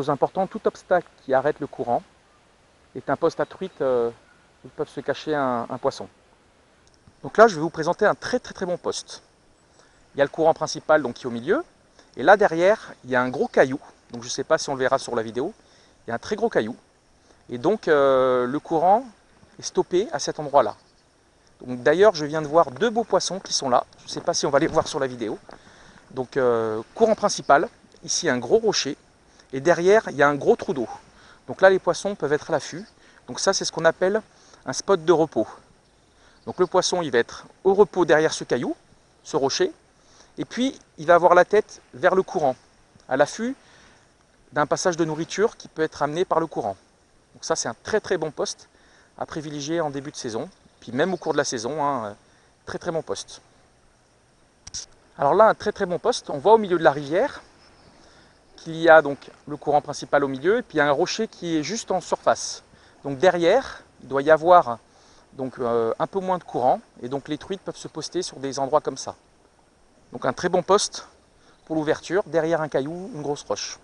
chose important, tout obstacle qui arrête le courant est un poste à truite où peuvent se cacher un poisson. Donc là, je vais vous présenter un très bon poste. Il y a le courant principal donc, qui est au milieu, et là derrière, il y a un gros caillou. Donc je ne sais pas si on le verra sur la vidéo. Il y a un très gros caillou, et donc le courant est stoppé à cet endroit-là. D'ailleurs, je viens de voir deux beaux poissons qui sont là. Je ne sais pas si on va les voir sur la vidéo. Donc courant principal, ici un gros rocher, et derrière il y a un gros trou d'eau. Donc là les poissons peuvent être à l'affût. Donc ça c'est ce qu'on appelle un spot de repos. Donc le poisson il va être au repos derrière ce caillou, ce rocher, et puis il va avoir la tête vers le courant, à l'affût d'un passage de nourriture qui peut être amené par le courant. Donc ça c'est un très bon poste à privilégier en début de saison, puis même au cours de la saison, hein, très bon poste. Alors là un très bon poste, on voit au milieu de la rivière qu'il y a donc le courant principal au milieu, et puis il y a un rocher qui est juste en surface. Donc derrière, il doit y avoir donc, un peu moins de courant, et donc les truites peuvent se poster sur des endroits comme ça. Donc un très bon poste pour l'ouverture, derrière un caillou, une grosse roche.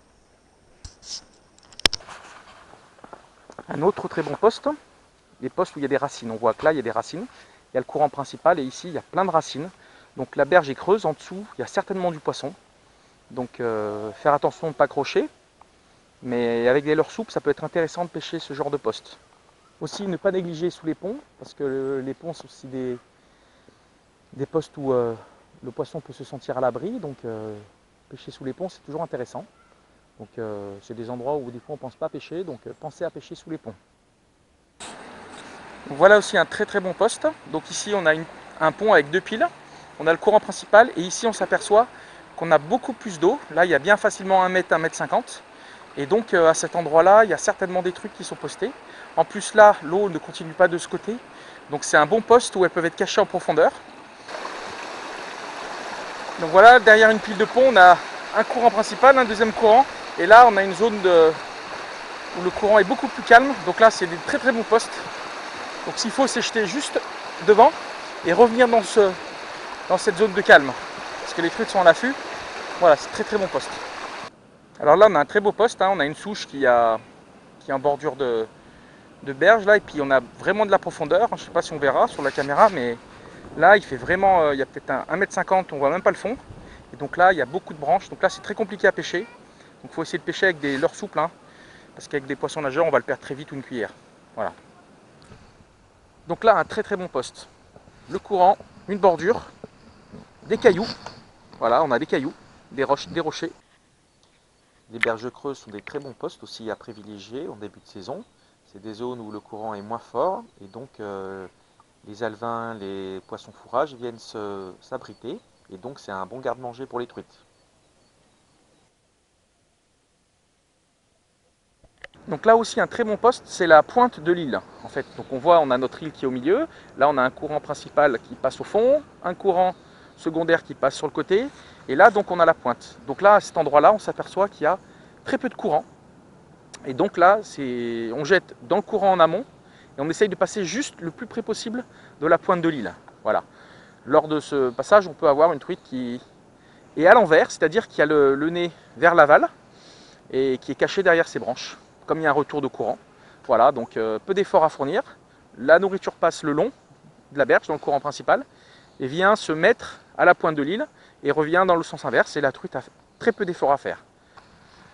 Un autre très bon poste, les postes où il y a des racines. On voit que là il y a des racines, il y a le courant principal, et ici il y a plein de racines. Donc la berge est creuse, en dessous il y a certainement du poisson. Donc faire attention de ne pas crocher, mais avec des leurres souples, ça peut être intéressant de pêcher ce genre de poste. Aussi, ne pas négliger sous les ponts, parce que les ponts sont aussi des postes où le poisson peut se sentir à l'abri, donc pêcher sous les ponts, c'est toujours intéressant. Donc c'est des endroits où des fois on ne pense pas pêcher, donc pensez à pêcher sous les ponts. Donc, voilà aussi un très bon poste. Donc ici on a un pont avec deux piles, on a le courant principal, et ici on s'aperçoit qu'on a beaucoup plus d'eau. Là il y a bien facilement 1 mètre, 1,50 m. Et donc à cet endroit-là, il y a certainement des trucs qui sont postés. En plus là, l'eau ne continue pas de ce côté. Donc c'est un bon poste où elles peuvent être cachées en profondeur. Donc voilà, derrière une pile de pont, on a un courant principal, un deuxième courant. Et là, on a une zone où le courant est beaucoup plus calme. Donc là, c'est des très bons postes. Donc s'il faut, c'est jeter juste devant et revenir dans cette zone de calme. Parce que les truites sont à l'affût. Voilà, c'est très bon poste. Alors là on a un très beau poste, hein. On a une souche qui est en bordure de berge là, et puis on a vraiment de la profondeur. Je ne sais pas si on verra sur la caméra, mais là il fait vraiment, il y a peut-être 1,50 m, on voit même pas le fond. Et donc là il y a beaucoup de branches, donc là c'est très compliqué à pêcher. Donc il faut essayer de pêcher avec des leurres souples, hein, parce qu'avec des poissons nageurs on va le perdre très vite ou une cuillère. Voilà. Donc là un très bon poste. Le courant, une bordure, des cailloux. Voilà, on a des cailloux, des rochers. Les berges creuses sont des très bons postes aussi à privilégier en début de saison. C'est des zones où le courant est moins fort, et donc les alevins, les poissons fourrages viennent s'abriter, et donc c'est un bon garde-manger pour les truites. Donc là aussi un très bon poste, c'est la pointe de l'île en fait. Donc on voit, on a notre île qui est au milieu, là on a un courant principal qui passe au fond, un courant secondaire qui passe sur le côté, et là donc on a la pointe. Donc là à cet endroit là on s'aperçoit qu'il y a très peu de courant, et donc là on jette dans le courant en amont, et on essaye de passer juste le plus près possible de la pointe de l'île. Voilà. Lors de ce passage on peut avoir une truite qui est à l'envers, c'est-à-dire qui a le nez vers l'aval, et qui est cachée derrière ses branches, comme il y a un retour de courant. Voilà, donc peu d'efforts à fournir. La nourriture passe le long de la berge, dans le courant principal, et vient se mettre à la pointe de l'île, et revient dans le sens inverse, et la truite a très peu d'efforts à faire.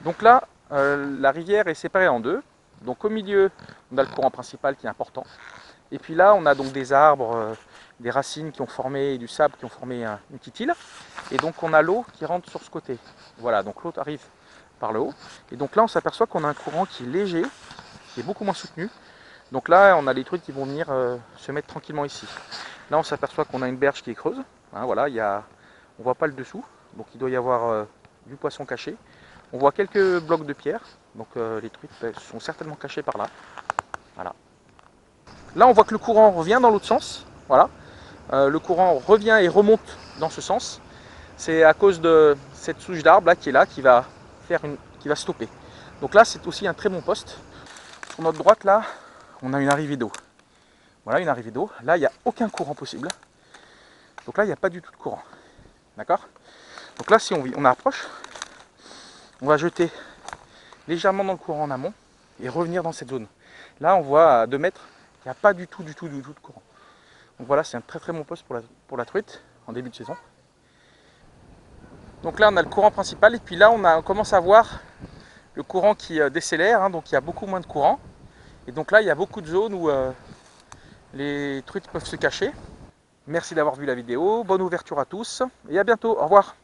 Donc là, la rivière est séparée en deux. Donc au milieu, on a le courant principal qui est important. Et puis là, on a donc des arbres, des racines qui ont formé, et du sable qui ont formé une petite île. Et donc on a l'eau qui rentre sur ce côté. Voilà, donc l'eau arrive par le haut. Et donc là, on s'aperçoit qu'on a un courant qui est léger, qui est beaucoup moins soutenu. Donc là, on a les truites qui vont venir se mettre tranquillement ici. Là, on s'aperçoit qu'on a une berge qui est creuse. Hein, voilà, on ne voit pas le dessous. Donc il doit y avoir du poisson caché. On voit quelques blocs de pierre. Donc les truites sont certainement cachées par là. Voilà. Là, on voit que le courant revient dans l'autre sens. Voilà. Le courant revient et remonte dans ce sens. C'est à cause de cette souche d'arbre là qui est là, qui va stopper. Donc là, c'est aussi un très bon poste. Sur notre droite, là, on a une arrivée d'eau. Voilà, une arrivée d'eau. Là, il n'y a aucun courant possible. Donc là, il n'y a pas du tout de courant. D'accord? Donc là, si on approche, on va jeter légèrement dans le courant en amont et revenir dans cette zone. Là, on voit à 2 mètres, il n'y a pas du tout de courant. Donc voilà, c'est un très très bon poste pour la truite en début de saison. Donc là, on a le courant principal et puis là, on commence à voir le courant qui décélère, hein, donc il y a beaucoup moins de courant. Et donc là, il y a beaucoup de zones où les truites peuvent se cacher. Merci d'avoir vu la vidéo, bonne ouverture à tous et à bientôt, au revoir.